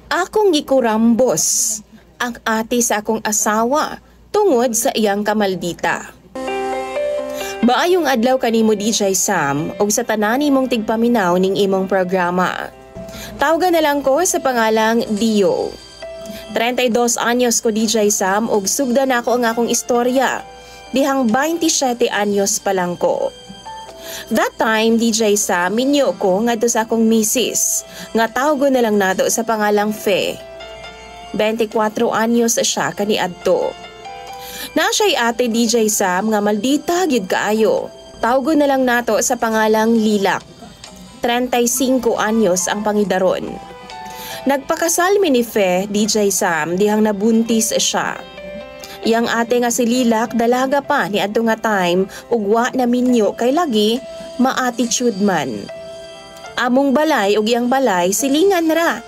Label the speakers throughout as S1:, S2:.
S1: Akong gikurambos ang ate sa akong asawa tungod sa iyang kamaldita. Maayong adlaw kanimo DJ Sam ug sa tanan nimong tigpaminaw ning imong programa. Tawagan na lang ko sa pangalang Dio. 32 anyos ko DJ Sam ug sugdan ako ang akong istorya. Dihang 27 anyos pa lang ko. That time DJ Sam minyo ko ngadto sa akong misis nga tawgon na lang nato sa pangalang Fe. 24 anyos siya kaniadto. Na siya'y ate DJ Sam nga maldita gid kaayo. Tawgon na lang nato sa pangalang Lilak. 35 anyos ang pangidaron. Nagpakasal mi ni Fe DJ Sam dihang nabuntis siya. Iyang ate nga si Lilak dalaga pa ni adto nga time ug wa na minyo kay lagi ma-attitude man. Among balay ug iyang balay silingan ra.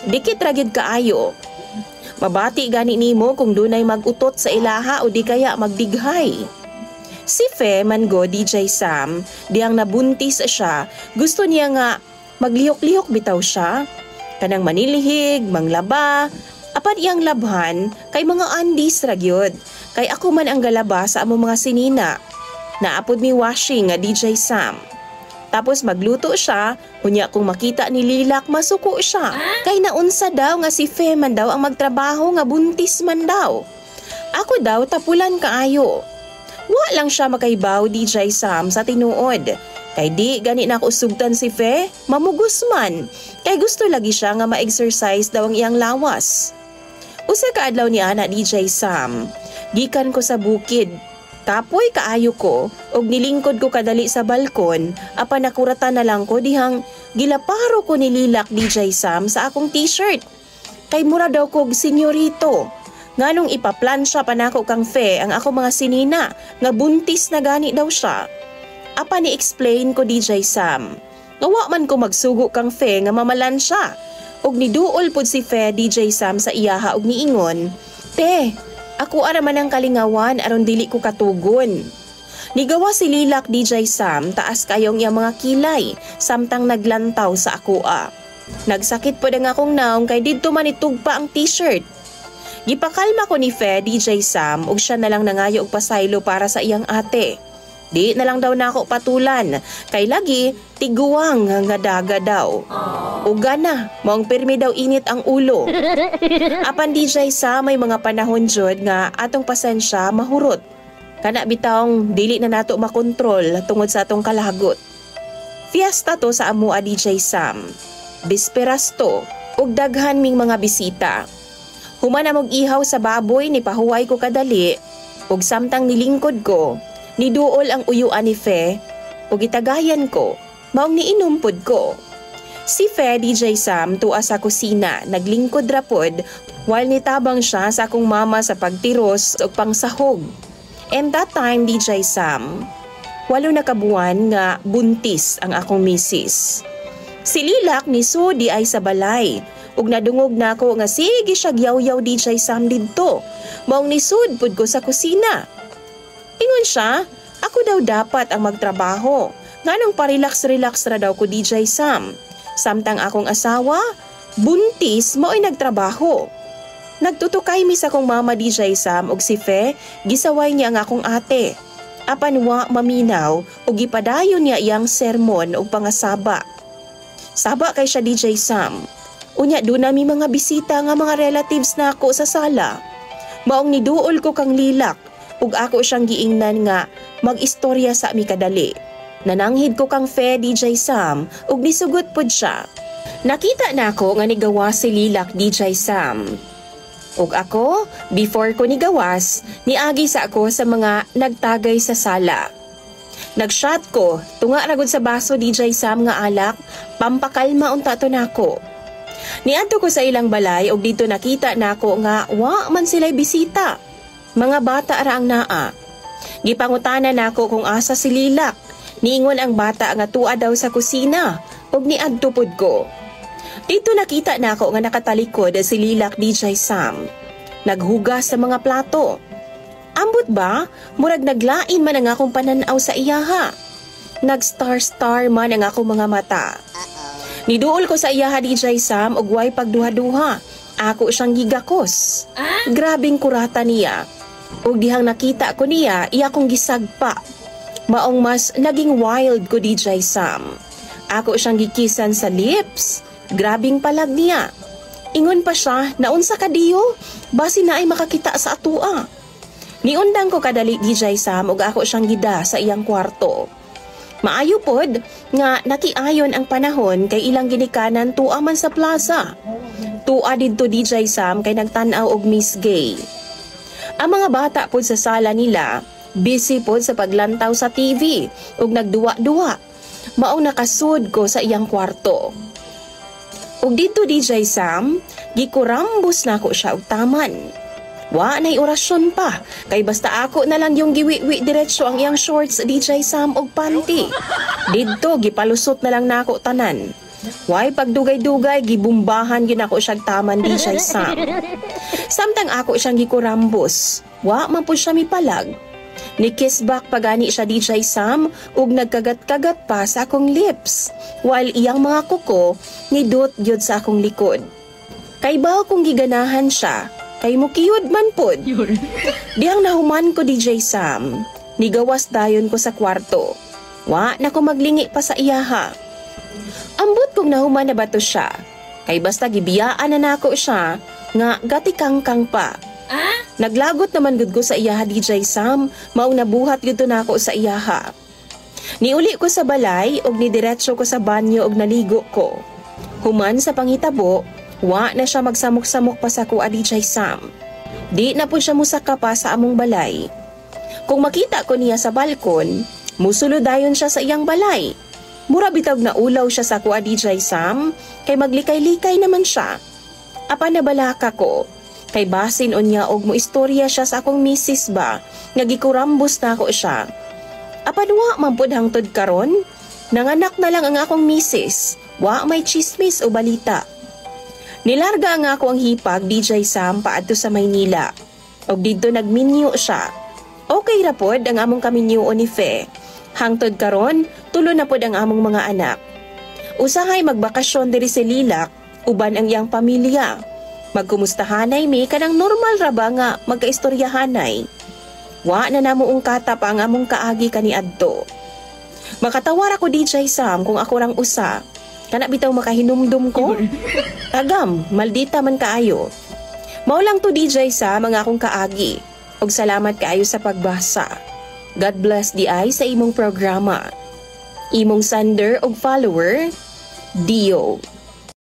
S1: Dikit ra gid kaayo. Mabati gani nimo kung dunay mag-utot sa ilaha o di kaya magdighay. Si Fe mango DJ Sam, diyang nabuntis siya, gusto niya nga maglihok-lihok bitaw siya. Kanang manilihig, manglaba, apan iyang labhan kay mga andis ra gyud. Kay ako man ang galaba sa among mga sinina. Naapod mi washing nga DJ Sam. Tapos magluto siya, unya kung makita ni Lilak masuko siya. Kay naunsa daw nga si Fe man daw ang magtrabaho nga buntis man daw. Ako daw tapulan kaayo. Wa lang siya makaibaw DJ Sam sa tinuod. Kay di gani na ako sugtan si Fe, mamugos man. Kay gusto lagi siya nga ma-exercise daw ang iyang lawas. Usa ka adlaw ni ana DJ Sam, gikan ko sa bukid. Tapoy kaayo ko og nilingkod ko kadali sa balkon apan nakuratan na lang ko dihang gilaparo ko ni Lilak DJ Sam sa akong t-shirt. Kay mura daw kog senyorito. Nganong ipaplansya pa nako kang Fe ang ako mga sinina nga buntis na gani daw siya. Apan ni-explain ko DJ Sam. Nawa man ko magsugo kang Fe nga mamalan siya. Og niduol pod si Fe DJ Sam sa iyaha og niingon, "Te, ako ara man ang kalingawan aron dili ko katugon." Nigawa si Lilak DJ Sam taas kayong iyang mga kilay samtang naglantaw sa akoa. Nagsakit pod ang akong naong kay didto man itugpa ang t-shirt. Gipakalma ko ni Fe DJ Sam ug siya na lang nangayo og pasaylo para sa iyang ate. Di na lang daw nako patulan kay lagi tiguang nga daga daw. Uga na, maong pirmi daw init ang ulo. Apan DJ Sam may mga panahon jud nga atong pasensya mahurot. Kana bitawng dili na nato makontrol tungod sa atong kalagot. Fiesta to sa amua DJ Sam. Bisperas to ug daghan ming mga bisita. Human amog ihaw sa baboy ni pahuway ko kadali ug samtang nilingkod ko, niduol ang uyuan ni Fe ug gitagayan ko, maong niinumpod ko. Si Fe DJ Sam tuwa sa kusina, naglingkod rapod while nitabang siya sa akong mama sa pagtiros ug pangsahog. And that time DJ Sam, 8 na kabuan nga buntis ang akong misis. Si Lilak ni Sudi ay sa balay. Ug nadungog na ako nga sige siya yaw-yaw DJ Sam didto. Maong nisud pud ko sa kusina. Ingon siya, ako daw dapat ang magtrabaho. Nganong pa-relax-relax ra daw ko DJ Sam. Samtang akong asawa, buntis mo'y nagtrabaho. Nagtutukay mi sa akong mama DJ Sam ug si Fe, gisaway niya ang akong ate. Apan wa maminaw ug gipadayon niya iyang sermon ug pangasaba. Saba kay siya DJ Sam. Unya do nami mga bisita nga mga relatives na ako sa sala. Maong niduol ko kang Lilak ug ako siyang giingnan nga mag-istorya sa mi kadali. Nananghid ko kang Fe DJ Sam ug nisugot pod siya. Nakita na ako nga nigawas si Lilak DJ Sam. Ug ako, before ko nigawas, niagi sa ako sa mga nagtagay sa sala. Nagshot ko, tunga ragod sa baso DJ Sam nga alak, pampakalma unta to nako. Niadto ko sa ilang balay ug dito nakita nako nga wa man sila'y bisita. Mga bata ra ang naa. Gipangutana nako kung asa si Lilak. Niingon ang bata nga tuwa daw sa kusina ug niadto pod ko. Dito nakita nako nga nakatalikod si Lilak DJ Sam. Naghugas sa mga plato. Ambot ba? Murag naglain man ang akong pananaw sa iyaha. Nag-star-star man ang akong mga mata. Niduol ko sa iya DJ Sam og way pagduha-duha. Ako siyang gigakos. Grabing kurata niya. Ug dihang nakita ko niya, iya kong gisagpa. Maong mas naging wild ko DJ Sam. Ako siyang gikisan sa lips. Grabing palag niya. Ingon pa siya, naunsa ka diyo? Basi na ay makakita sa atua. Niundang ko kadali DJ Sam ug ako siyang gida sa iyang kwarto. Maayo pod nga nakiayon ang panahon kay ilang ginikanan tua man sa plaza. Tua didto DJ Sam kay nagtan-aw og Miss Gay. Ang mga bata pod sa sala nila, busy pod sa paglantaw sa TV ug nagduwa-duwa. Maong nakasud ko sa iyang kwarto. Ug dito DJ Sam, gikurambos na ko siya og taman. Wa nay orasyon pa, kay basta ako na lang yung giwi-wi diretso ang iyang shorts DJ Sam og panty. Dito gipalusot na lang nako tanan. Why pagdugay-dugay gibumbahan gyud ako siya taman DJ Sam. Samtang ako siyang gikurambos, wa man pud siya mipalag. Ni-kiss back pagani siya DJ Sam ug nagkagat-kagat pa sa akong lips while iyang mga kuko nidot gyud sa akong likod. Kay baw kong giganahan siya, kay mukiyod man pod. Dihang nahuman ko DJ Sam, nigawas dayon ko sa kwarto. Wa na ko maglingi pa sa iyaha. Ambot kong nahuman na bato siya, kay basta gibiyaan na nako siya nga gatikangkang pa. Naglagot naman gud ko sa iyaha DJ Sam, maong nabuhat gud to nako sa iyaha. Niuli ko sa balay og nidiretso ko sa banyo og naligo ko. Human sa pangitabo, wa na siya magsamok-samok pa sa kuha DJ Sam. Di na po siya musaka pa sa among balay. Kung makita ko niya sa balkon, musulod dayon siya sa iyang balay. Mura bitag na ulaw siya sa kuha DJ Sam, kay maglikay-likay naman siya. Apa nabalaka ko, kay basin unya og mo istorya siya sa akong misis ba, nga gikurambos na ako siya. Apanwa man pud hangtod karon, nanganak na lang ang akong misis, wa may chismis o balita. Nilarga nga ako ang hipag DJ Sam paadto sa Maynila. Og didto nagminyo siya. Okay ra pod ang among kaminyo ni Fe. Hangtod karon, tulo na pod ang among mga anak. Usahay magbakasyon diri sa Lilac, uban ang iyang pamilya. Magkumustahanay mi kanang normal ra ba nga magkaistoryahanay. Wa na namo ungkata pa ang among kaagi kaniadto. Makatawar ako DJ Sam kung ako rang usa. Kana bitaw makahinumdum ko? Agam, maldita man kaayo. Mao lang to DJ Sam ang akong kaagi. Og salamat kaayo sa pagbasa. God bless di ay sa imong programa. Imong sender og follower, Dio.